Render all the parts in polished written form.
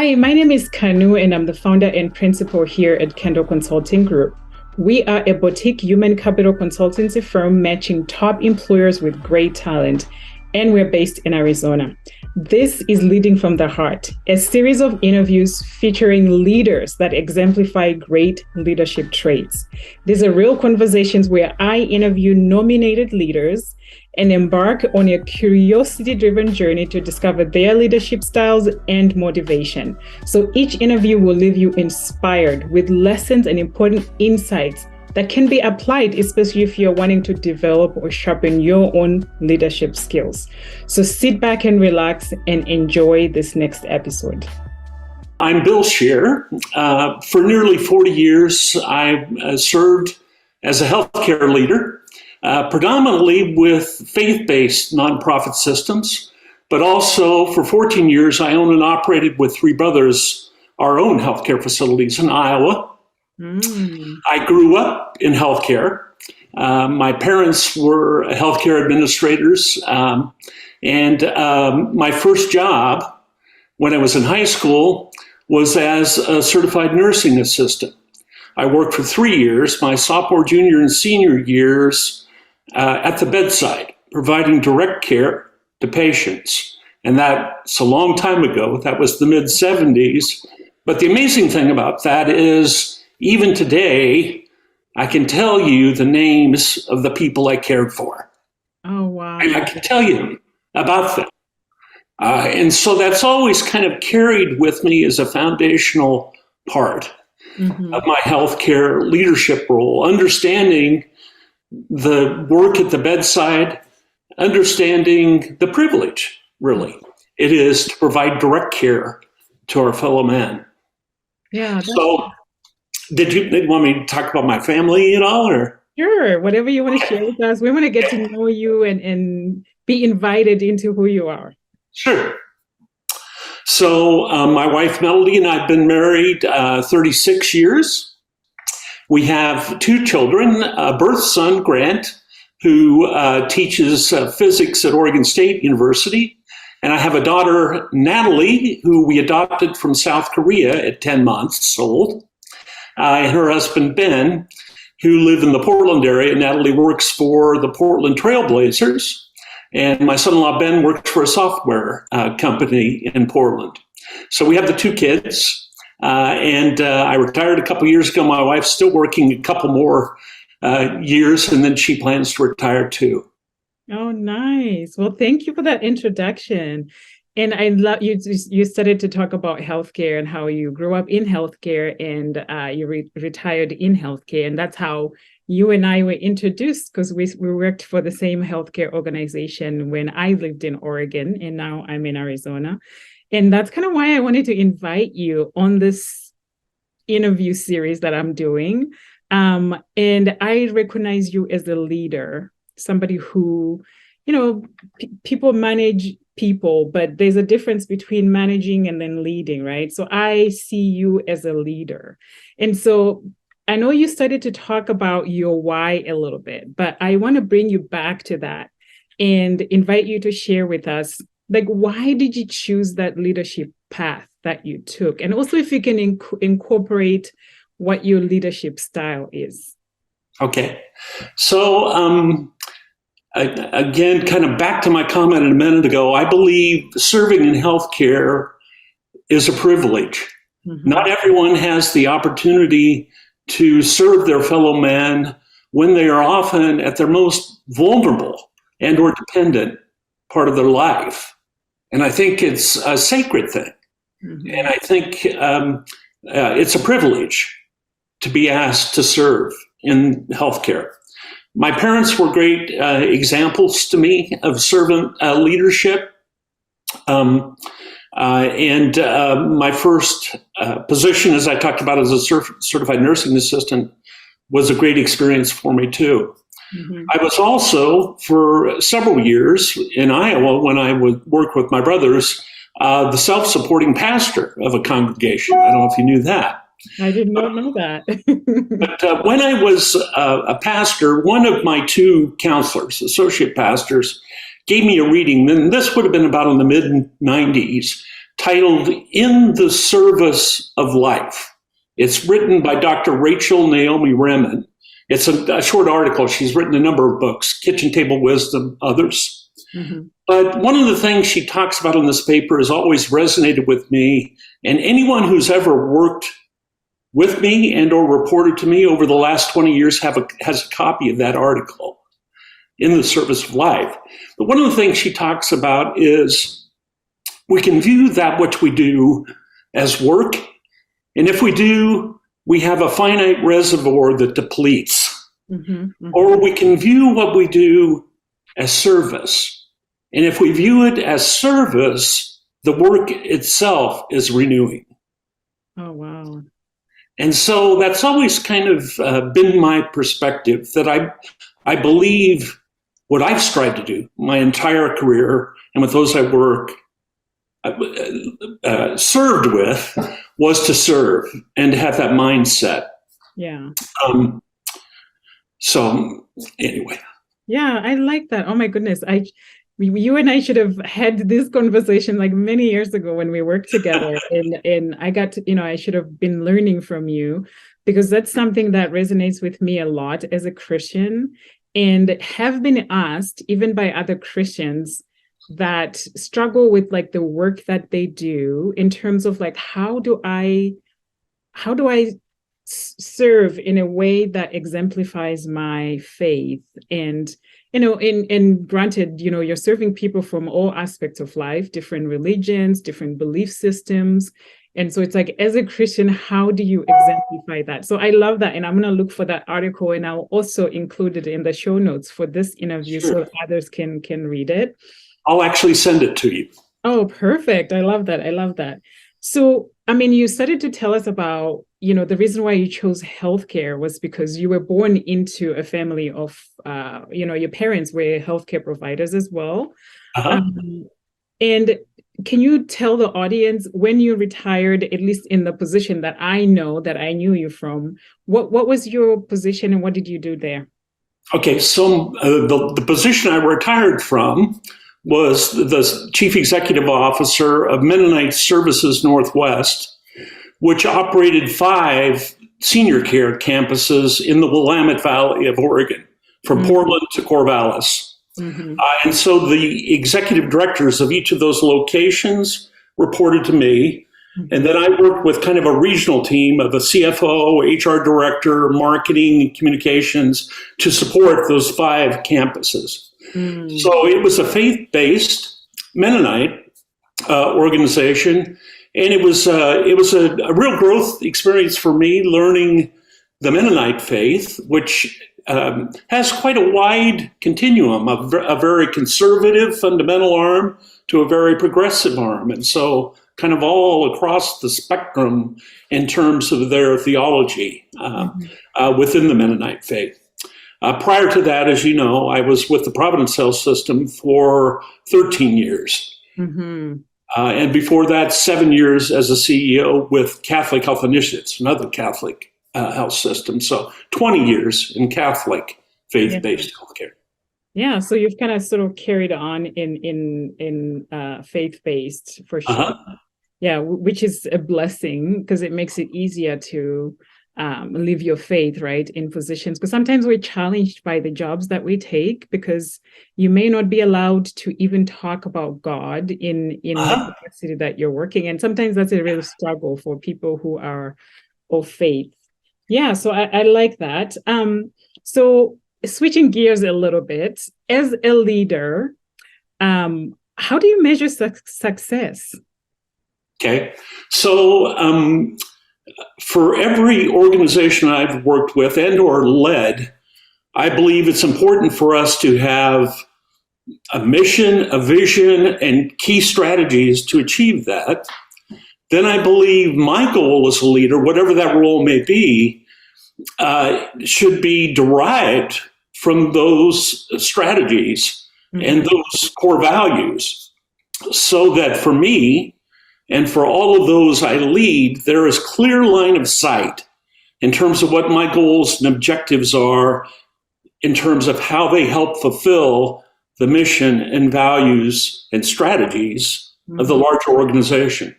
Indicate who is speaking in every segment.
Speaker 1: Hi, my name is Kanu, and I'm the founder and principal here at Kendall Consulting Group. We are a boutique human capital consultancy firm matching top employers with great talent, and we're based in Arizona. This is Leading from the Heart, a series of interviews featuring leaders that exemplify great leadership traits. These are real conversations where I interview nominated leaders and embark on a curiosity-driven journey to discover their leadership styles and motivation. So each interview will leave you inspired with lessons and important insights that can be applied, especially if you're wanting to develop or sharpen your own leadership skills. So sit back and relax and enjoy this next episode.
Speaker 2: I'm Bill Sherer. For nearly 40 years, I've served as a healthcare leader, predominantly with faith-based nonprofit systems, but also for 14 years, I owned and operated with three brothers our own healthcare facilities in Iowa. I grew up in healthcare. My parents were healthcare administrators, and my first job when I was in high school was as a certified nursing assistant. I worked for 3 years, my sophomore, junior, and senior years at the bedside, providing direct care to patients. And that's a long time ago. That was the mid-'70s. But the amazing thing about that is, even today, I can tell you the names of the people I cared for.
Speaker 1: Oh, wow.
Speaker 2: And I can tell you about them. And so that's always kind of carried with me as a foundational part of my healthcare leadership role, understanding the work at the bedside, understanding the privilege, really, it is to provide direct care to our fellow man.
Speaker 1: Yeah.
Speaker 2: So, did you want me to talk about my family at all, or?
Speaker 1: Sure, whatever you want to share with us. We want to get to know you and be invited into who you are.
Speaker 2: Sure. So my wife, Melody, and I have been married 36 years. We have two children, a birth son, Grant, who teaches physics at Oregon State University. And I have a daughter, Natalie, who we adopted from South Korea at 10 months old. And her husband, Ben, who live in the Portland area. Natalie works for the Portland Trailblazers. And my son-in-law, Ben, works for a software company in Portland. So we have the two kids. And I retired a couple years ago. My wife's still working a couple more years, and then she plans to retire too.
Speaker 1: Oh, nice. Well, thank you for that introduction. And I love you started to talk about healthcare and how you grew up in healthcare and you retired in healthcare. And that's how you and I were introduced, because we worked for the same healthcare organization when I lived in Oregon, and now I'm in Arizona. And that's kind of why I wanted to invite you on this interview series that I'm doing. And I recognize you as a leader, somebody who, people manage people, but there's a difference between managing and then leading, right? So I see you as a leader. And so I know you started to talk about your why a little bit, but I want to bring you back to that and invite you to share with us, like, why did you choose that leadership path that you took? And also if you can incorporate what your leadership style is.
Speaker 2: Okay. So, again, kind of back to my comment a minute ago, I believe serving in healthcare is a privilege. Not everyone has the opportunity to serve their fellow man when they are often at their most vulnerable and or dependent part of their life. And I think it's a sacred thing. And I think it's a privilege to be asked to serve in healthcare. My parents were great examples to me of servant leadership. And my first position, as I talked about, as a certified nursing assistant, was a great experience for me too. I was also, for several years in Iowa, when I would work with my brothers, the self-supporting pastor of a congregation. I don't know if you knew that.
Speaker 1: I did not know that.
Speaker 2: But when I was a pastor, one of my two counselors, associate pastors, gave me a reading. Then this would have been about in the mid-'90s, titled In the Service of Life. It's written by Dr. Rachel Naomi Remen. It's a short article. She's written a number of books, Kitchen Table Wisdom, others. Mm-hmm. But one of the things she talks about in this paper has always resonated with me, and anyone who's ever worked with me and or reported to me over the last 20 years has a copy of that article, In the Service of Life. But one of the things she talks about is we can view that which we do as work, and if we do, we have a finite reservoir that depletes. Mm-hmm, mm-hmm. Or we can view what we do as service. And if we view it as service, the work itself is renewing.
Speaker 1: Oh, wow.
Speaker 2: And so that's always kind of been my perspective, that I believe what I've strived to do my entire career and with those I work served with was to serve and to have that mindset.
Speaker 1: Yeah.
Speaker 2: So anyway.
Speaker 1: Yeah, I like that. Oh my goodness. You and I should have had this conversation like many years ago when we worked together. and I got to, I should have been learning from you, because that's something that resonates with me a lot as a Christian, and have been asked even by other Christians that struggle with like the work that they do in terms of like, how do I serve in a way that exemplifies my faith? And and granted, you're serving people from all aspects of life, different religions, different belief systems. And so it's like, as a Christian, how do you exemplify that? So I love that. And I'm going to look for that article, and I'll also include it in the show notes for this interview. Sure. So others can read it.
Speaker 2: I'll actually send it to you.
Speaker 1: Oh, perfect. I love that. So, you started to tell us about, the reason why you chose healthcare was because you were born into a family of, your parents were healthcare providers as well. Uh-huh. And can you tell the audience, when you retired, at least in the position that I knew you from, what was your position and what did you do there?
Speaker 2: Okay, so the position I retired from was the Chief Executive Officer of Mennonite Services Northwest, which operated 5 senior care campuses in the Willamette Valley of Oregon, from mm-hmm. Portland to Corvallis. Mm-hmm. And so the executive directors of each of those locations reported to me. Mm-hmm. And then I worked with kind of a regional team of a CFO, HR director, marketing, and communications to support those 5 campuses. Mm. So it was a faith-based Mennonite organization, and it was a real growth experience for me, learning the Mennonite faith, which has quite a wide continuum, a very conservative fundamental arm to a very progressive arm, and so kind of all across the spectrum in terms of their theology within the Mennonite faith. Prior to that, as you know, I was with the Providence Health System for 13 years. Mm-hmm. And before that, 7 years as a CEO with Catholic Health Initiatives, another Catholic health system. So 20 years in Catholic faith-based healthcare.
Speaker 1: Yeah, so you've kind of sort of carried on in faith-based for sure. Uh-huh. Yeah, which is a blessing because it makes it easier to live your faith, right, in positions, because sometimes we're challenged by the jobs that we take, because you may not be allowed to even talk about God in the capacity that you're working, and sometimes that's a real struggle for people who are of faith. Yeah, so I like that. So switching gears a little bit, as a leader, how do you measure success?
Speaker 2: Okay, so for every organization I've worked with and or led, I believe it's important for us to have a mission, a vision, and key strategies to achieve that. Then I believe my goal as a leader, whatever that role may be, should be derived from those strategies mm-hmm. and those core values, so that for me, and for all of those I lead, there is clear line of sight in terms of what my goals and objectives are, in terms of how they help fulfill the mission and values and strategies of the larger organization.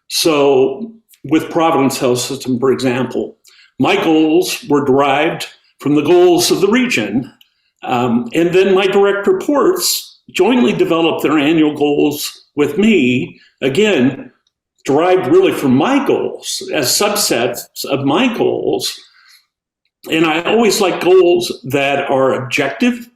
Speaker 2: So with Providence Health System, for example, my goals were derived from the goals of the region. And then my direct reports jointly developed their annual goals with me, again, derived really from my goals as subsets of my goals. And I always like goals that are objective,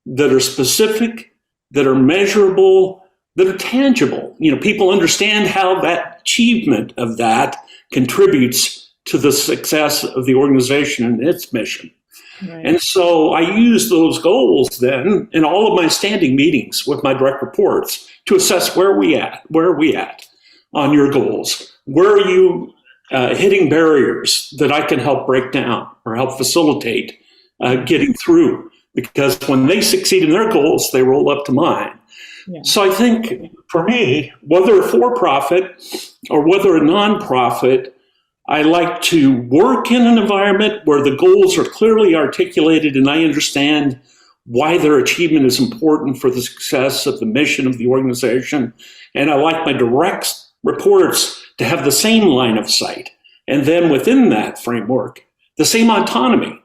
Speaker 2: that are specific, that are measurable, that are tangible. People understand how that achievement of that contributes to the success of the organization and its mission. Right. And so I use those goals then in all of my standing meetings with my direct reports to assess where are we at on your goals? Where are you hitting barriers that I can help break down or help facilitate getting through? Because when they succeed in their goals, they roll up to mine. Yeah. So I think for me, whether a for-profit or whether a nonprofit, I like to work in an environment where the goals are clearly articulated and I understand why their achievement is important for the success of the mission of the organization. And I like my direct reports to have the same line of sight. And then within that framework, the same autonomy.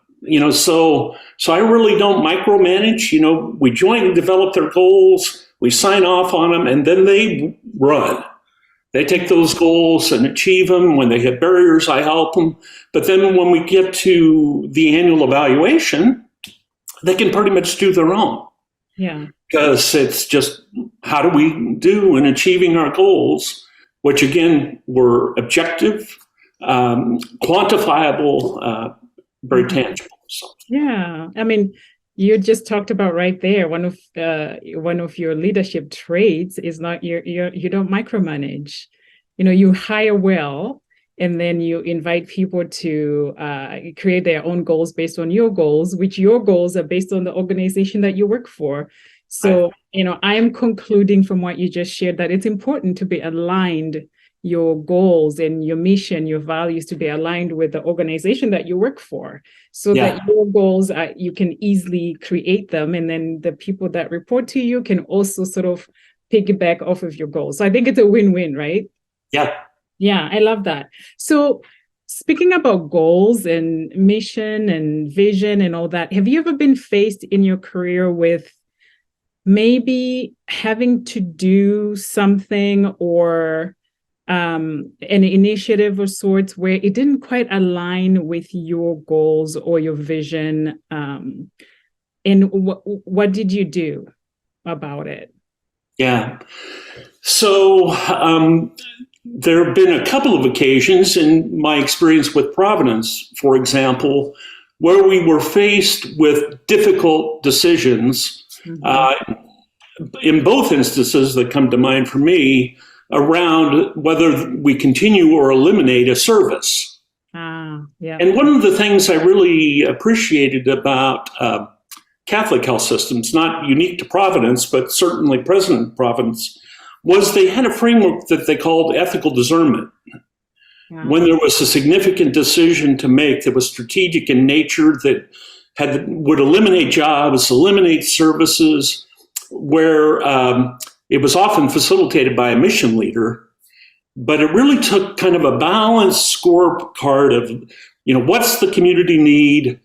Speaker 2: So I really don't micromanage. We jointly develop their goals, we sign off on them, and then they run. They take those goals and achieve them. When they hit barriers, I help them. But then when we get to the annual evaluation, they can pretty much do their own. Yeah. Because it's just, how do we do in achieving our goals, which again were objective, quantifiable, very tangible. So.
Speaker 1: Yeah, I mean, you just talked about right there. One of your leadership traits is not you don't micromanage. You hire well, and then you invite people to create their own goals based on your goals, which your goals are based on the organization that you work for. So, I am concluding from what you just shared that it's important to be aligned, your goals and your mission, your values to be aligned with the organization that you work for, so that your goals, you can easily create them. And then the people that report to you can also sort of piggyback off of your goals. So I think it's a win-win, right?
Speaker 2: Yeah.
Speaker 1: Yeah, I love that. So speaking about goals and mission and vision and all that, have you ever been faced in your career with maybe having to do something or an initiative of sorts where it didn't quite align with your goals or your vision? And what did you do about it?
Speaker 2: Yeah. So there have been a couple of occasions in my experience with Providence, for example, where we were faced with difficult decisions. In both instances that come to mind for me, around whether we continue or eliminate a service. Yeah. And one of the things I really appreciated about Catholic health systems, not unique to Providence, but certainly present in Providence, was they had a framework that they called ethical discernment. Yeah. When there was a significant decision to make that was strategic in nature, that would eliminate jobs, eliminate services, where it was often facilitated by a mission leader, but it really took kind of a balanced scorecard of, what's the community need?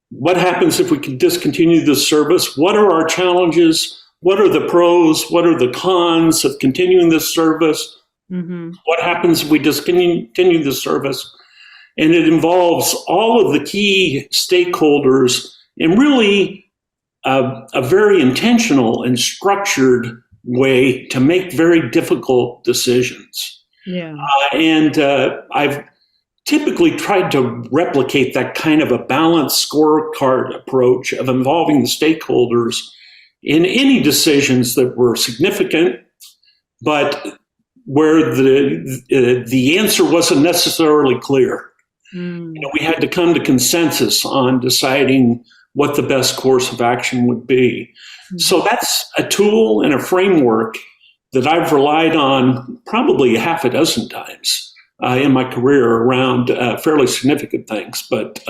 Speaker 2: What happens if we can discontinue this service? What are our challenges? What are the pros? What are the cons of continuing this service? Mm-hmm. What happens if we discontinue this service? And it involves all of the key stakeholders in really a very intentional and structured way to make very difficult decisions. Yeah. And I've typically tried to replicate that kind of a balanced scorecard approach of involving the stakeholders in any decisions that were significant, but where the answer wasn't necessarily clear. We had to come to consensus on deciding what the best course of action would be. So that's a tool and a framework that I've relied on probably half a dozen times in my career around fairly significant things. But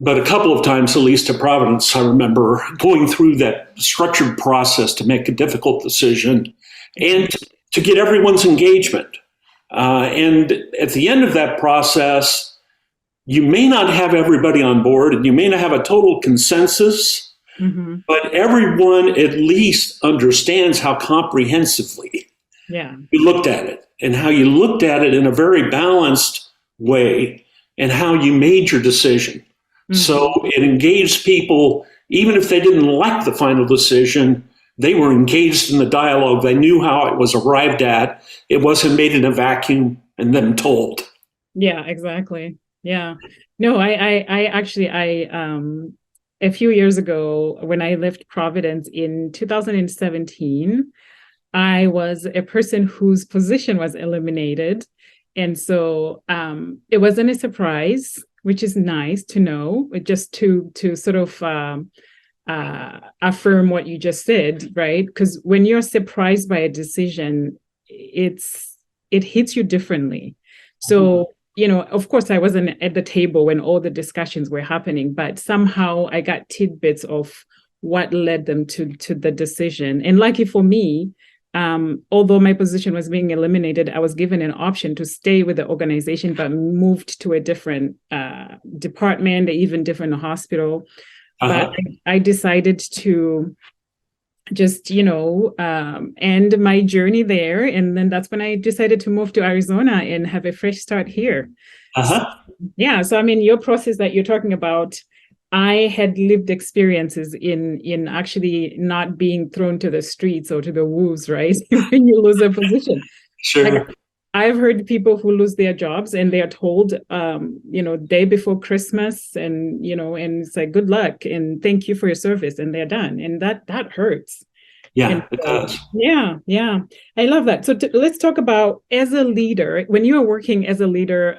Speaker 2: but a couple of times, at least at Providence, I remember going through that structured process to make a difficult decision and to get everyone's engagement. And at the end of that process, you may not have everybody on board and you may not have a total consensus, but everyone at least understands how comprehensively you looked at it and how you looked at it in a very balanced way and how you made your decision. So it engaged people, even if they didn't like the final decision, they were engaged in the dialogue. They knew how it was arrived at. It wasn't made in a vacuum and then told.
Speaker 1: Yeah, exactly. Yeah. No, I actually, a few years ago, when I left Providence in 2017, I was a person whose position was eliminated. And so it wasn't a surprise, which is nice to know, just to sort of affirm what you just said, right? Because when you're surprised by a decision, it hits you differently. So, of course, I wasn't at the table when all the discussions were happening, but somehow I got tidbits of what led them to the decision. And lucky for me, although my position was being eliminated, I was given an option to stay with the organization, but moved to a different department, even different hospital. But I decided to just, end my journey there. And then that's when I decided to move to Arizona and have a fresh start here. So I mean, your process that you're talking about, I had lived experiences in actually not being thrown to the streets or to the wolves, right? When you lose a position.
Speaker 2: Sure.
Speaker 1: Like, I've heard people who lose their jobs and they are told, day before Christmas and it's like, good luck and thank you for your service, and they're done. And that hurts.
Speaker 2: Yeah, it does.
Speaker 1: Yeah. I love that. So let's talk about, as a leader, when you were working as a leader,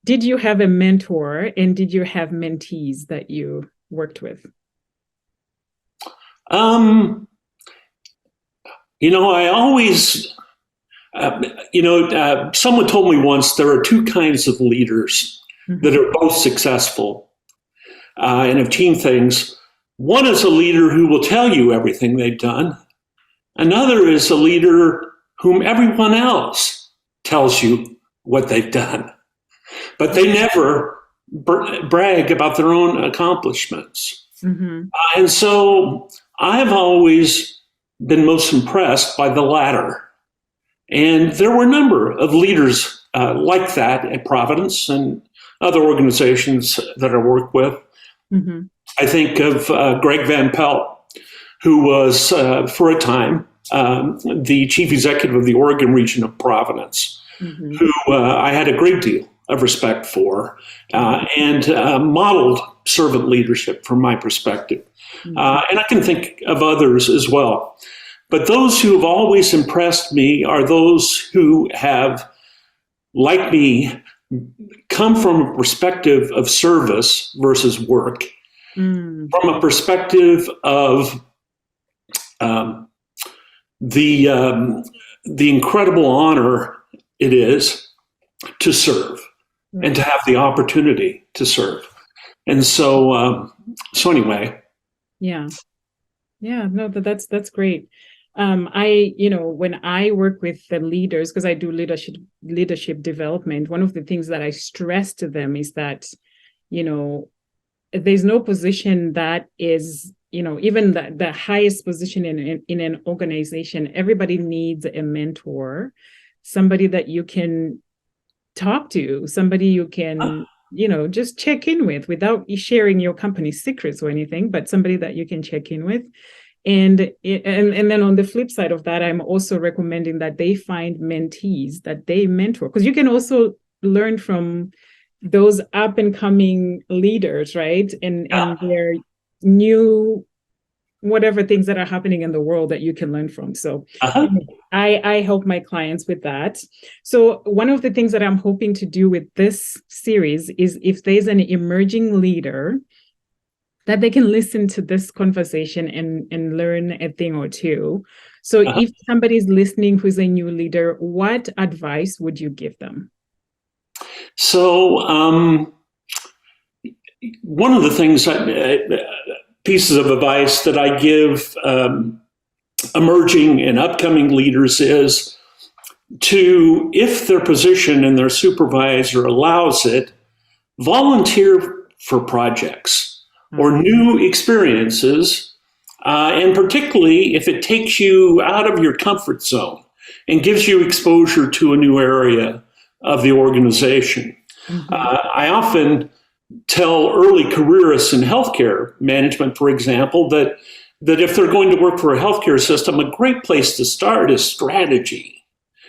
Speaker 1: did you have a mentor and did you have mentees that you worked with?
Speaker 2: I always, someone told me once there are two kinds of leaders that are both successful and have achieved things. One is a leader who will tell you everything they've done. Another is a leader whom everyone else tells you what they've done. But they never brag about their own accomplishments. And so I've always been most impressed by the latter. And there were a number of leaders like that at Providence and other organizations that I work with. I think of Greg Van Pelt, who was, for a time, the chief executive of the Oregon region of Providence, who I had a great deal of respect for and modeled servant leadership from my perspective. And I can think of others as well. But those who have always impressed me are those who have, like me, come from a perspective of service versus work, from a perspective of the incredible honor it is to serve and to have the opportunity to serve. And so anyway.
Speaker 1: Yeah. No, that's great. When I work with the leaders, because I do leadership development, one of the things that I stress to them is that, there's no position that is, even the highest position in an organization, everybody needs a mentor, somebody that you can talk to, somebody you can, just check in with without sharing your company's secrets or anything, but somebody that you can check in with. And then on the flip side of that, I'm also recommending that they find mentees that they mentor, because you can also learn from those up and coming leaders, right? And their new whatever things that are happening in the world that you can learn from. So I help my clients with that. So one of the things that I'm hoping to do with this series is, if there's an emerging leader, that they can listen to this conversation and learn a thing or two. So if somebody's listening who's a new leader, what advice would you give them?
Speaker 2: So one of the things, pieces of advice that I give emerging and upcoming leaders is to, if their position and their supervisor allows it, volunteer for projects or new experiences, and particularly if it takes you out of your comfort zone and gives you exposure to a new area of the organization. I often tell early careerists in healthcare management, for example, that if they're going to work for a healthcare system, a great place to start is strategy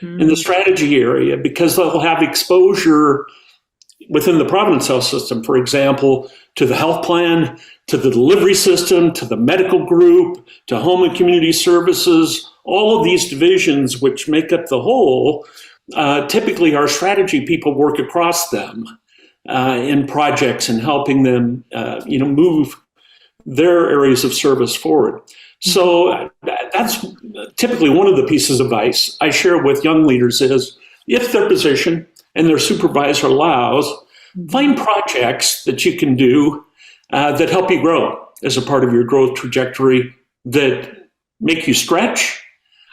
Speaker 2: in the strategy area, because they'll have exposure within the Providence Health System, for example, to the health plan, to the delivery system, to the medical group, to home and community services, all of these divisions which make up the whole. Typically, our strategy people work across them in projects and helping them, move their areas of service forward. So that's typically one of the pieces of advice I share with young leaders is, if their position and their supervisor allows, find projects that you can do that help you grow as a part of your growth trajectory, that make you stretch,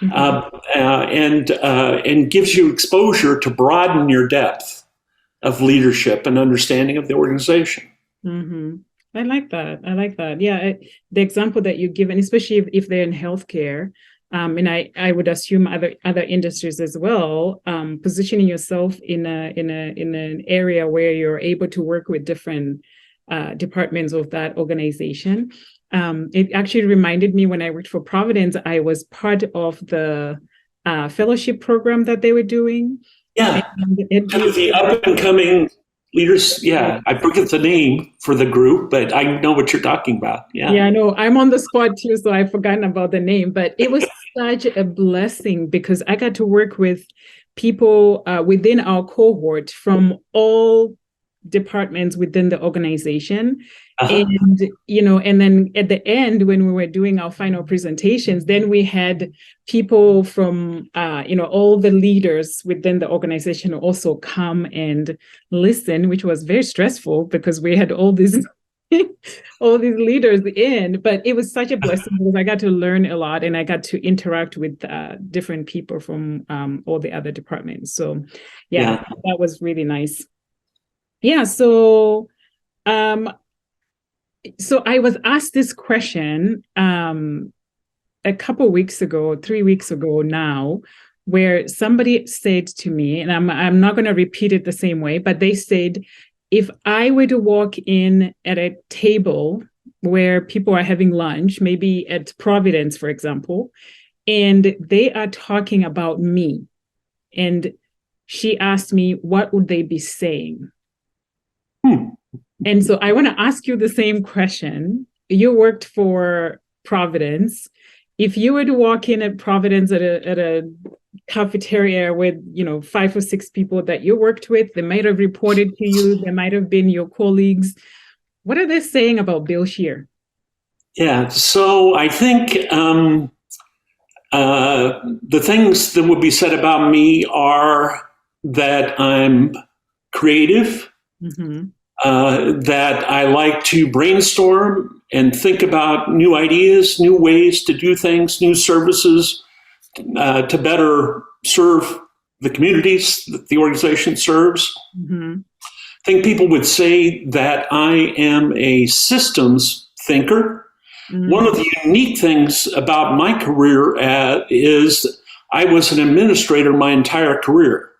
Speaker 2: and gives you exposure to broaden your depth of leadership and understanding of the organization.
Speaker 1: I like that. Yeah, the example that you give, and especially if they're in healthcare, and I would assume other industries as well, positioning yourself in an area where you're able to work with different departments of that organization. It actually reminded me, when I worked for Providence, I was part of the fellowship program that they were doing.
Speaker 2: Yeah, kind of the up and coming leaders. Yeah, I forget the name for the group, but I know what you're talking about. Yeah,
Speaker 1: no, I'm on the spot too, so I've forgotten about the name. But it was such a blessing, because I got to work with people within our cohort from all departments within the organization. And then at the end, when we were doing our final presentations, then we had people from all the leaders within the organization also come and listen, which was very stressful because we had all these all these leaders in. But it was such a blessing, because I got to learn a lot and I got to interact with different people from all the other departments. So that was really nice. So I was asked this question a couple weeks ago, 3 weeks ago now, where somebody said to me, and I'm not going to repeat it the same way, but they said, if I were to walk in at a table where people are having lunch, maybe at Providence, for example, and they are talking about me, and she asked me, what would they be saying? And so I want to ask you the same question. You worked for Providence. If you were to walk in at Providence at a cafeteria with 5 or 6 people that you worked with, they might have reported to you, they might have been your colleagues. What are they saying about Bill Sherer?
Speaker 2: Yeah, so I think the things that would be said about me are that I'm creative, that I like to brainstorm and think about new ideas, new ways to do things, new services to better serve the communities that the organization serves. I think people would say that I am a systems thinker. One of the unique things about my career is I was an administrator my entire career.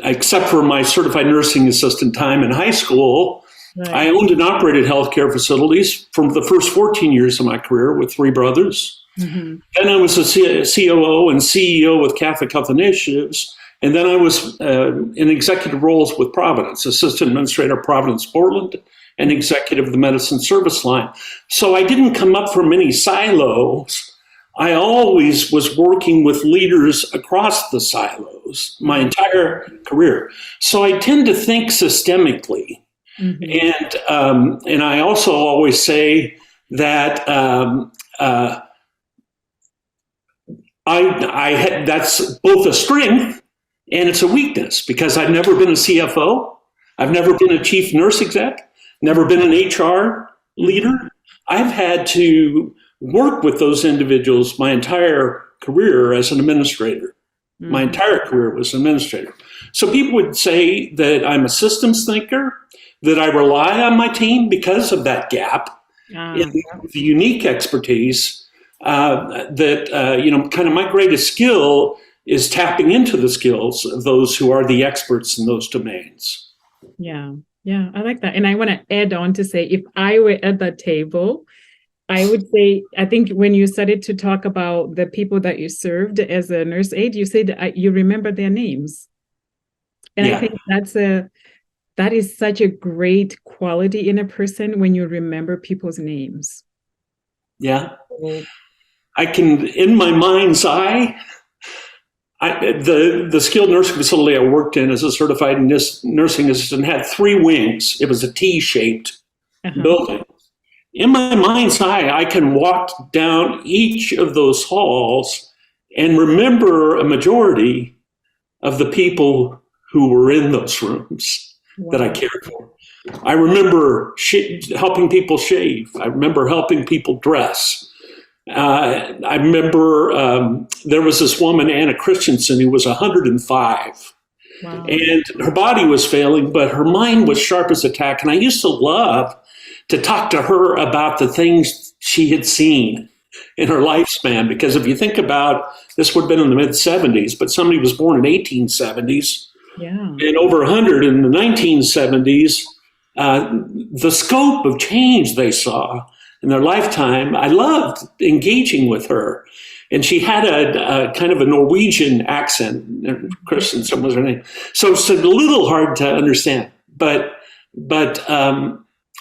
Speaker 2: Except for my certified nursing assistant time in high school, I owned and operated healthcare facilities for the first 14 years of my career with 3 brothers. Then I was a COO and CEO with Catholic Health Initiatives. And then I was in executive roles with Providence, assistant administrator Providence, Portland, and executive of the medicine service line. So I didn't come up from any silos. I always was working with leaders across the silos my entire career. So I tend to think systemically. And I also always say that that's both a strength and it's a weakness, because I've never been a CFO. I've never been a chief nurse exec. never been an HR leader. I've had to work with those individuals my entire career as an administrator. My entire career was an administrator. So people would say that I'm a systems thinker, that I rely on my team because of that gap in the unique expertise, that kind of my greatest skill is tapping into the skills of those who are the experts in those domains.
Speaker 1: Yeah, I like that. And I want to add on to say, if I were at that table, I would say, I think when you started to talk about the people that you served as a nurse aide, you said you remember their names. And I think that is such a great quality in a person when you remember people's names.
Speaker 2: Yeah. I can, in my mind's eye, the skilled nursing facility I worked in as a certified nursing assistant had 3 wings. It was a T-shaped building. In my mind's eye, I can walk down each of those halls and remember a majority of the people who were in those rooms that I cared for. I remember helping people shave. I remember helping people dress. I remember there was this woman, Anna Christensen, who was 105. Wow. And her body was failing, but her mind was sharp as a tack. And I used to love to talk to her about the things she had seen in her lifespan. Because if you think about, this would have been in the mid-70s, but somebody was born in 1870s. Yeah. And over 100 in the 1970s, the scope of change they saw in their lifetime, I loved engaging with her. And she had a kind of a Norwegian accent. Christensen was her name. So it's a little hard to understand. But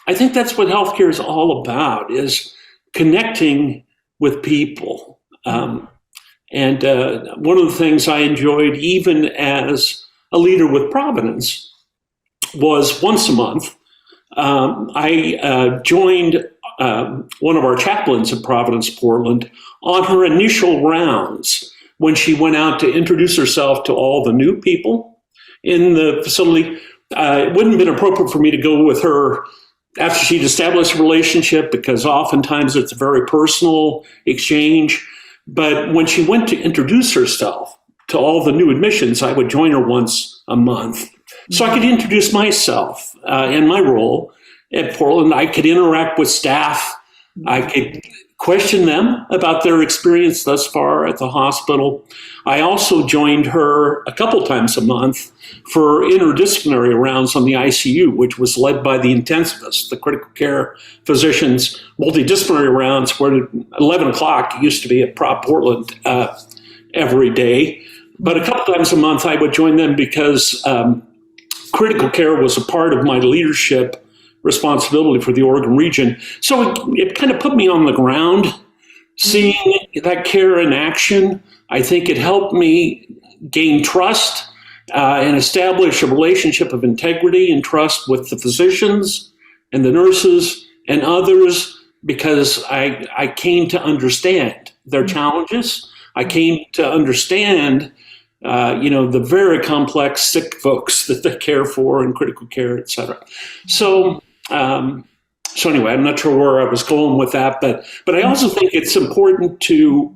Speaker 2: I think that's what healthcare is all about, is connecting with people. And one of the things I enjoyed, even as a leader with Providence, was once a month, I joined one of our chaplains at Providence, Portland, on her initial rounds when she went out to introduce herself to all the new people in the facility. It wouldn't have been appropriate for me to go with her after she'd established a relationship, because oftentimes it's a very personal exchange. But when she went to introduce herself to all the new admissions, I would join her once a month. So I could introduce myself and my role at Portland. I could interact with staff. I could question them about their experience thus far at the hospital. I also joined her a couple times a month for interdisciplinary rounds on the ICU, which was led by the intensivists, the critical care physicians, multidisciplinary rounds where at 11 o'clock used to be at Prop Portland every day. But a couple times a month I would join them because critical care was a part of my leadership responsibility for the Oregon region. So it kind of put me on the ground, seeing that care in action. I think it helped me gain trust and establish a relationship of integrity and trust with the physicians and the nurses and others, because I came to understand their challenges. I came to understand the very complex sick folks that they care for in critical care, et cetera. So anyway, I'm not sure where I was going with that, but I also think it's important to,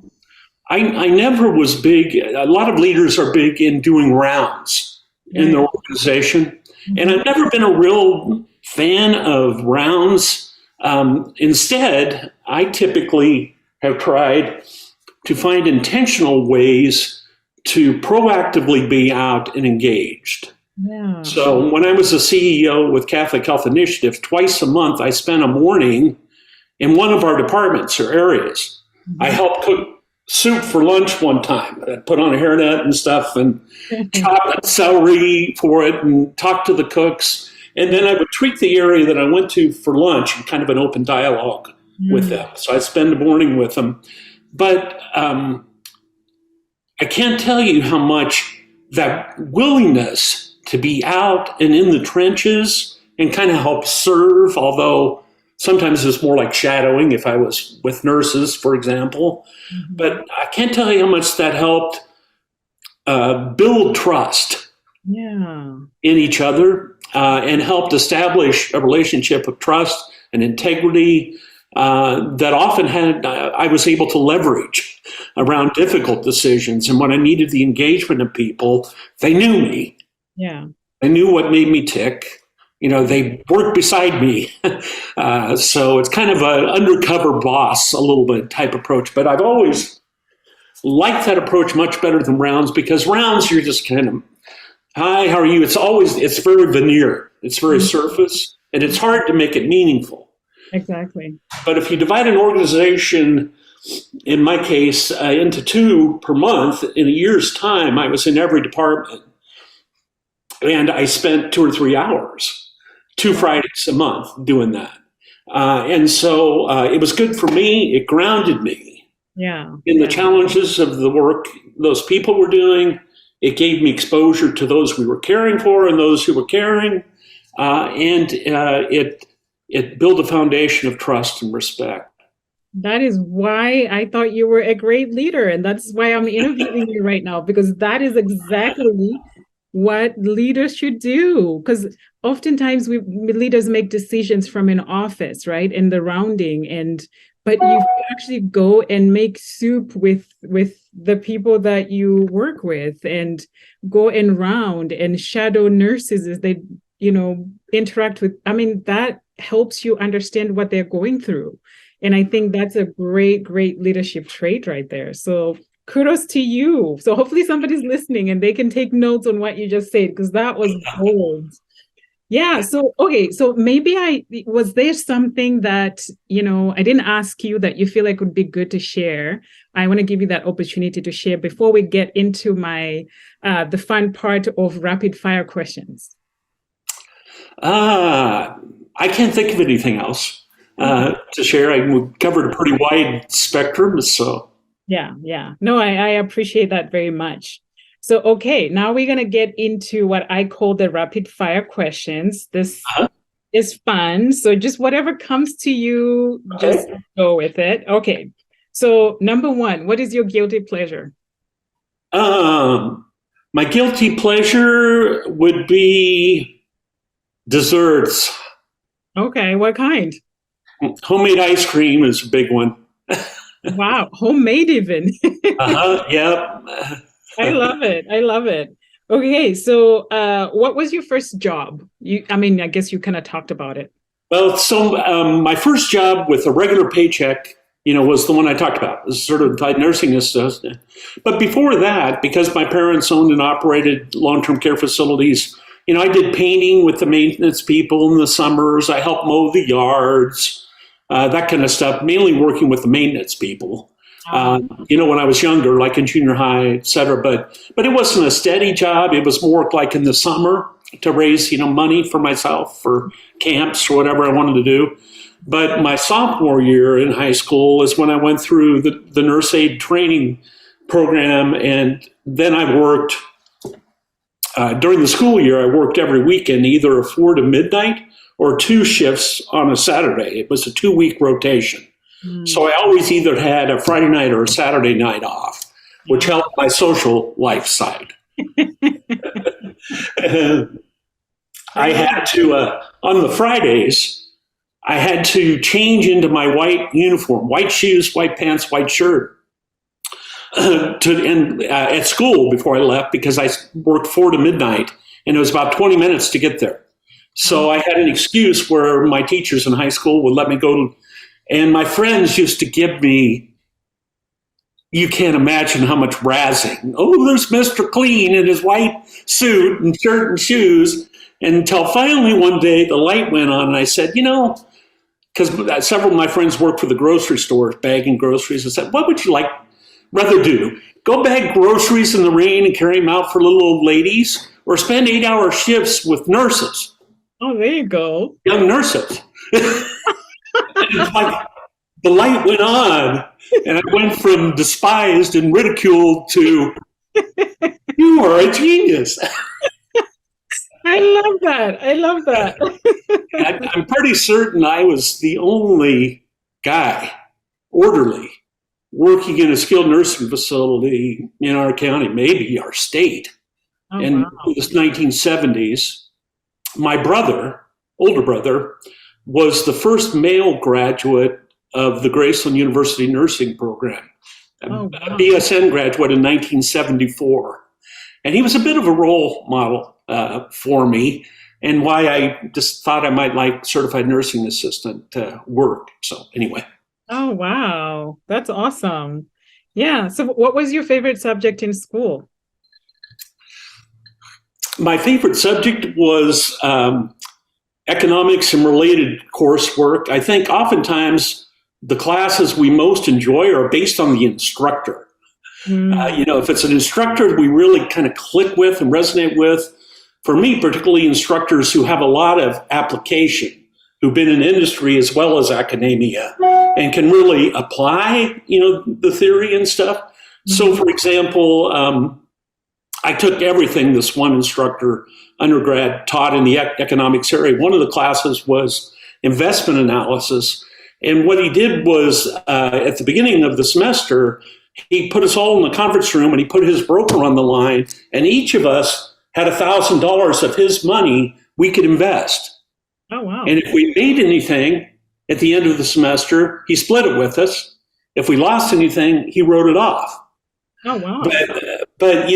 Speaker 2: I never was big, a lot of leaders are big in doing rounds in their organization. And I've never been a real fan of rounds. Instead, I typically have tried to find intentional ways to proactively be out and engaged. Yeah. So when I was a CEO with Catholic Health Initiative, twice a month, I spent a morning in one of our departments or areas. I helped cook soup for lunch one time. I put on a hairnet and stuff and chopped celery for it and talked to the cooks. And then I would treat the area that I went to for lunch in kind of an open dialogue with them. So I'd spend the morning with them. But I can't tell you how much that willingness to be out and in the trenches and kind of help serve, although sometimes it's more like shadowing if I was with nurses, for example. But I can't tell you how much that helped build trust in each other. and helped establish a relationship of trust and integrity that often I was able to leverage around difficult decisions. And when I needed the engagement of people, they knew me.
Speaker 1: Yeah.
Speaker 2: They knew what made me tick. They worked beside me. So it's kind of an undercover boss, a little bit type approach. But I've always liked that approach much better than rounds, because rounds, you're just kind of, hi, how are you? It's very veneer. It's very surface, and it's hard to make it meaningful.
Speaker 1: Exactly.
Speaker 2: But if you divide an organization, in my case, into 2 per month, in a year's time, I was in every department. And I spent 2 or 3 hours, 2 Fridays a month doing that. And so it was good for me. It grounded me in the challenges of the work those people were doing. It gave me exposure to those we were caring for and those who were caring. And it built a foundation of trust and respect.
Speaker 1: That is why I thought you were a great leader. And that's why I'm interviewing you right now, because that is exactly what leaders should do. Because oftentimes leaders make decisions from an office, right? In the rounding, but you actually go and make soup with the people that you work with, and go and round and shadow nurses as they, interact with. I mean, that helps you understand what they're going through. And I think that's a great, great leadership trait right there. So kudos to you. So hopefully somebody's listening and they can take notes on what you just said, because that was gold. Yeah. So, okay. So maybe was there something that, I didn't ask you that you feel like would be good to share? I want to give you that opportunity to share before we get into the fun part of rapid fire questions.
Speaker 2: I can't think of anything else to share. We covered a pretty wide spectrum, so.
Speaker 1: Yeah. No, I appreciate that very much. So, okay, now we're going to get into what I call the rapid fire questions. This is fun. So just whatever comes to you, just go with it. Okay. So number 1, what is your guilty pleasure?
Speaker 2: My guilty pleasure would be desserts.
Speaker 1: Okay. What kind?
Speaker 2: Homemade ice cream is a big one.
Speaker 1: Wow. Homemade even.
Speaker 2: Yep.
Speaker 1: I love it. Okay. So what was your first job? I guess you kind of talked about it.
Speaker 2: Well, so my first job with a regular paycheck, was the one I talked about. It was sort of like nursing assistant. But before that, because my parents owned and operated long-term care facilities, I did painting with the maintenance people in the summers. I helped mow the yards, that kind of stuff, mainly working with the maintenance people. When I was younger, like in junior high, et cetera. But it wasn't a steady job. It was more like in the summer to raise, money for myself for camps or whatever I wanted to do. But my sophomore year in high school is when I went through the nurse aid training program. And then I worked, during the school year, I worked every weekend, either a 4 to midnight or 2 shifts on a Saturday. It was a 2-week rotation. So I always either had a Friday night or a Saturday night off, which helped my social life side. I had to, on the Fridays, I had to change into my white uniform, white shoes, white pants, white shirt, at school before I left, because I worked 4 to midnight, and it was about 20 minutes to get there. So I had an excuse where my teachers in high school would let me go. And my friends used to give me, you can't imagine how much razzing. Oh, there's Mr. Clean in his white suit and shirt and shoes. Until finally one day the light went on and I said, because several of my friends worked for the grocery stores, bagging groceries. I said, what would you rather do? Go bag groceries in the rain and carry them out for little old ladies, or spend 8-hour shifts with nurses?
Speaker 1: Oh, there you go.
Speaker 2: Young nurses. It's like the light went on, and I went from despised and ridiculed to, you are a genius.
Speaker 1: I love that.
Speaker 2: I'm pretty certain I was the only guy, orderly, working in a skilled nursing facility in our county, maybe our state, in the 1970s. my brother, older brother, was the first male graduate of the Graceland University nursing program,
Speaker 1: Oh,
Speaker 2: a
Speaker 1: wow.
Speaker 2: BSN graduate in 1974. And he was a bit of a role model for me, and why I just thought I might like certified nursing assistant work. So anyway.
Speaker 1: Oh, wow. That's awesome. Yeah. So what was your favorite subject in school?
Speaker 2: My favorite subject was economics and related coursework. I think oftentimes the classes we most enjoy are based on the instructor. If it's an instructor we really kind of click with and resonate with, for me, particularly instructors who have a lot of application, who've been in industry as well as academia and can really apply, the theory and stuff. Mm-hmm. So, for example, I took everything this one instructor, undergrad, taught in the economics area. One of the classes was investment analysis. And what he did was, at the beginning of the semester, he put us all in the conference room and he put his broker on the line, and each of us had $1,000 of his money we could invest.
Speaker 1: Oh, wow.
Speaker 2: And if we made anything at the end of the semester, he split it with us. If we lost anything, he wrote it off.
Speaker 1: Oh, wow.
Speaker 2: But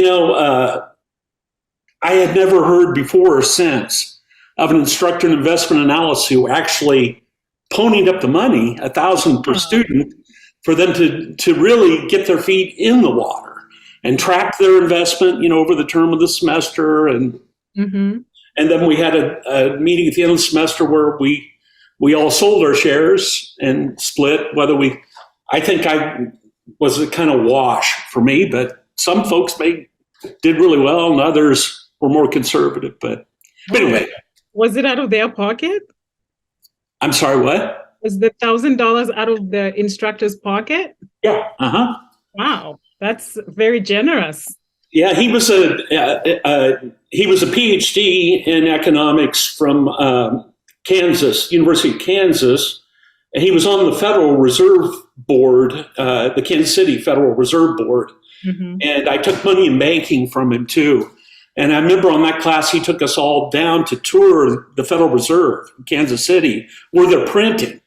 Speaker 2: I had never heard before or since of an instructor in investment analysis who actually ponied up the money, $1,000 per student, for them to really get their feet in the water and track their investment, over the term of the semester. And and then we had a meeting at the end of the semester where we all sold our shares and split. I think I was a kind of wash for me, but some folks did really well and others were more conservative. But anyway.
Speaker 1: Was it out of their pocket?
Speaker 2: I'm sorry, what?
Speaker 1: Was the $1,000 out of the instructor's pocket?
Speaker 2: Yeah.
Speaker 1: Wow, that's very generous.
Speaker 2: Yeah, he was a PhD in economics from Kansas, University of Kansas, and he was on the Federal Reserve Board, the Kansas City Federal Reserve Board, and I took money in banking from him too. And I remember on that class, he took us all down to tour the Federal Reserve in Kansas City, where they're printing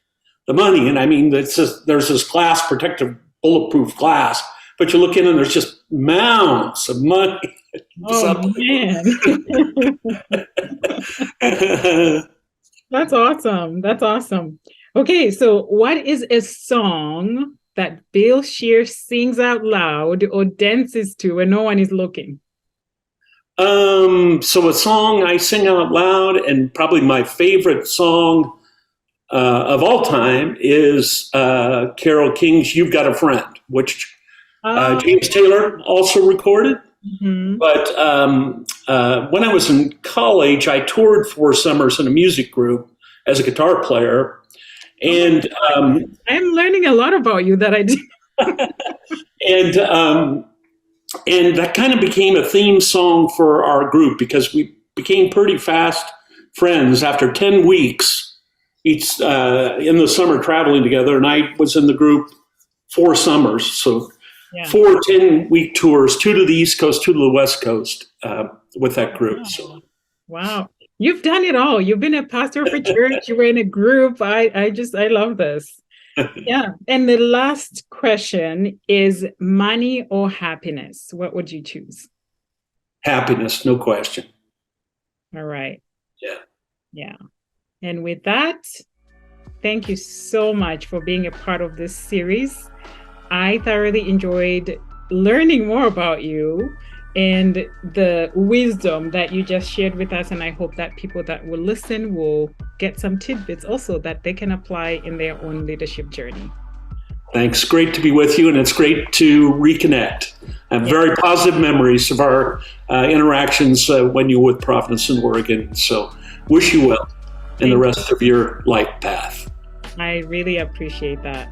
Speaker 2: the money. And I mean, there's this glass, protective, bulletproof glass, but you look in and there's just mounds of money.
Speaker 1: Oh, man. That's awesome. That's awesome. Okay, so what is a song that Bill Sherer sings out loud or dances to when no one is looking?
Speaker 2: So a song I sing out loud, and probably my favorite song of all time is Carole King's "You've Got a Friend," which James Taylor also recorded. But when I was in college, I toured 4 summers in a music group as a guitar player. And
Speaker 1: I'm learning a lot about you that I did.
Speaker 2: And that kind of became a theme song for our group because we became pretty fast friends after 10 weeks each in the summer traveling together. And I was in the group 4 summers. So 4 10-week tours, 2 to the East Coast, 2 to the West Coast with that group.
Speaker 1: Wow.
Speaker 2: So.
Speaker 1: Wow. You've done it all. You've been a pastor of a church. You were in a group. I love this. Yeah. And the last question is money or happiness? What would you choose?
Speaker 2: Happiness, no question.
Speaker 1: All right.
Speaker 2: Yeah.
Speaker 1: Yeah. And with that, thank you so much for being a part of this series. I thoroughly enjoyed learning more about you and the wisdom that you just shared with us. And I hope that people that will listen will get some tidbits also that they can apply in their own leadership journey.
Speaker 2: Thanks. Great to be with you. And it's great to reconnect. I have very positive memories of our interactions when you were with Providence in Oregon. So wish you well in the rest of your life path.
Speaker 1: I really appreciate that.